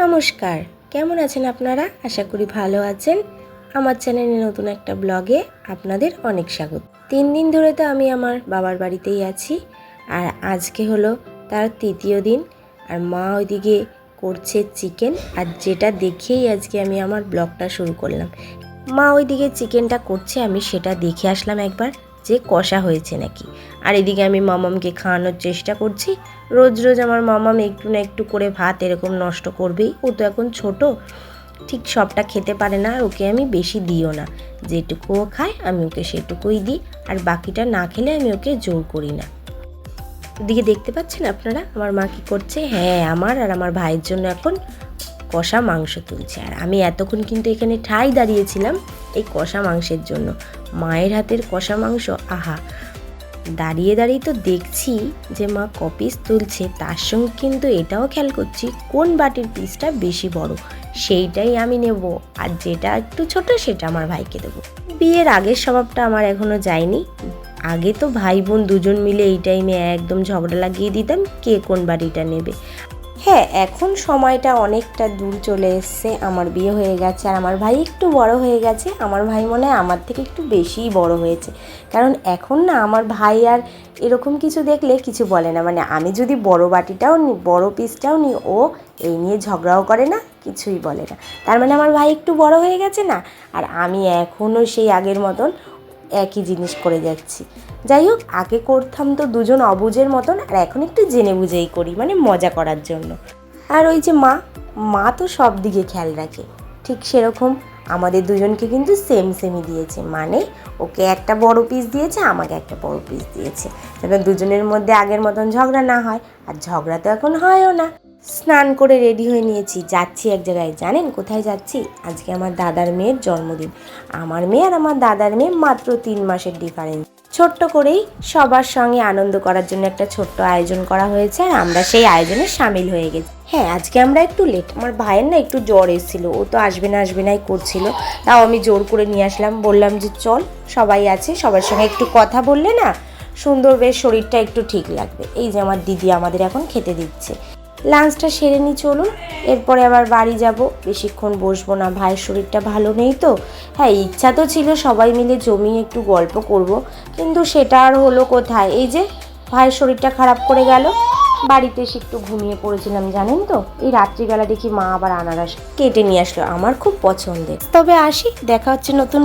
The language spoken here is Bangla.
নমস্কার, কেমন আছেন আপনারা? আশা করি ভালো আছেন। আমার চ্যানেলে নতুন একটা ব্লগে আপনাদের অনেক স্বাগত। 3 দিন ধরে তো আমি আমার বাবার বাড়িতেই আছি, আর আজকে হলো তার তৃতীয় দিন। আর মা ওইদিকে করছে চিকেন, আর যেটা দেখেই আজকে আমি আমার ব্লগটা শুরু করলাম। মা ওইদিকে চিকেনটা করছে, আমি সেটা দেখে আসলাম একবার যে কষা হয়েছে নাকি। আর এদিকে আমি মামামকে খাওয়ানোর চেষ্টা করছি। রোজ রোজ আমার মামাম একটু না একটু করে ভাত এরকম নষ্ট করবেই। ও তো এখন ছোট, ঠিক সবটা খেতে পারে না, আর ওকে আমি বেশি দিও না। যেটুকুও খায় আমি ওকে সেটুকুই দিই, আর বাকিটা না খেলে আমি ওকে জোর করি না। এদিকে দেখতে পাচ্ছেন আপনারা আমার মা কী করছে? হ্যাঁ, আমার আর আমার ভাইয়ের জন্য এখন কষা মাংস তুলছে। আর আমি এতক্ষণ কিন্তু এখানে ঠাই দাঁড়িয়েছিলাম এই কষা মাংসের জন্য। মায়ের হাতের কষা মাংস, আহা! দাঁড়িয়ে দাঁড়িয়ে তো দেখছি যে মা ক পিস তুলছে, তার সঙ্গে কিন্তু এটাও খেয়াল করছি কোন বাটির পিসটা বেশি বড় সেইটাই আমি নেব, আর যেটা একটু ছোট সেটা আমার ভাইকে দেবো। বিয়ের আগের স্বভাবটা আমার এখনও যায়নি। আগে তো ভাই বোন দুজন মিলে এই টাইমে একদম ঝগড়া লাগিয়ে দিতাম কে কোন বাটিটা নেবে। হ্যাঁ, এখন সময়টা অনেকটা দূর চলে এসছে, আমার বিয়ে হয়ে গেছে আর আমার ভাই একটু বড় হয়ে গেছে। আমার ভাই মনে হয় আমার থেকে একটু বেশিই বড় হয়েছে, কারণ এখন না আমার ভাই আর এরকম কিছু দেখলে কিছু বলে না। মানে আমি যদি বড় বাটিটাও নিই, বড় পিসটাও নিই, ও এই নিয়ে ঝগড়াও করে না, কিছুই বলে না। তার মানে আমার ভাই একটু বড় হয়ে গেছে না, আর আমি এখনও সেই আগের মতন একই জিনিস করে যাচ্ছি। যাই হোক, আগে করতাম তো দুজন অবুঝের মতন, আর এখন একটু জেনে বুঝেই করি, মানে মজা করার জন্য। আর ওই যে মা তো সব দিকে খেয়াল রাখে, ঠিক সেরকম আমাদের দুজনকে কিন্তু সেমই দিয়েছে। মানে ওকে একটা বড় পিস দিয়েছে, আমাকে একটা বড় পিস দিয়েছে, যেন দুজনের মধ্যে আগের মতন ঝগড়া না হয়। আর ঝগড়া তো এখন হয়ও না। স্নান করে রেডি হয়ে নিয়েছি, যাচ্ছি এক জায়গায়। জানেন কোথায় যাচ্ছি? আজকে আমার দাদার মেয়ের জন্মদিন। আমার মেয়ে আর আমার দাদার মেয়ে মাত্র 3 মাসের ডিফারেন্স। ছোট্ট করেই সবার সঙ্গে আনন্দ করার জন্য একটা ছোট্ট আয়োজন করা হয়েছে, আর আমরা সেই আয়োজনে সামিল হয়ে গেছি। হ্যাঁ, আজকে আমরা একটু লেট। আমার ভাইয়ের না একটু জ্বর এসেছিলো, ও তো আসবে নাই করছিল। তাও আমি জোর করে নিয়ে আসলাম, বললাম যে চল, সবাই আছে, সবার সঙ্গে একটু কথা বললে না সুন্দর বেশ শরীরটা একটু ঠিক লাগবে। এই যে আমার দিদি আমাদের এখন খেতে দিচ্ছে। লাঞ্চটা সেরে নিই চলুন, এরপরে আবার বাড়ি যাব। বেশিক্ষণ বসবো না, ভাইয়ের শরীরটা ভালো নেই তো। হ্যাঁ, ইচ্ছা তো ছিল সবাই মিলে জমিয়ে একটু গল্প করব, কিন্তু সেটা আর হলো কোথায়? এই যে ভাইয়ের শরীরটা খারাপ করে গেল। বাড়িতে এসে একটু ঘুমিয়ে পড়েছিলাম জানেন তো। এই রাত্রিবেলা দেখি মা আবার আনারস কেটে নিয়ে আসলো, আমার খুব পছন্দের। তবে আসি, দেখা হচ্ছে নতুন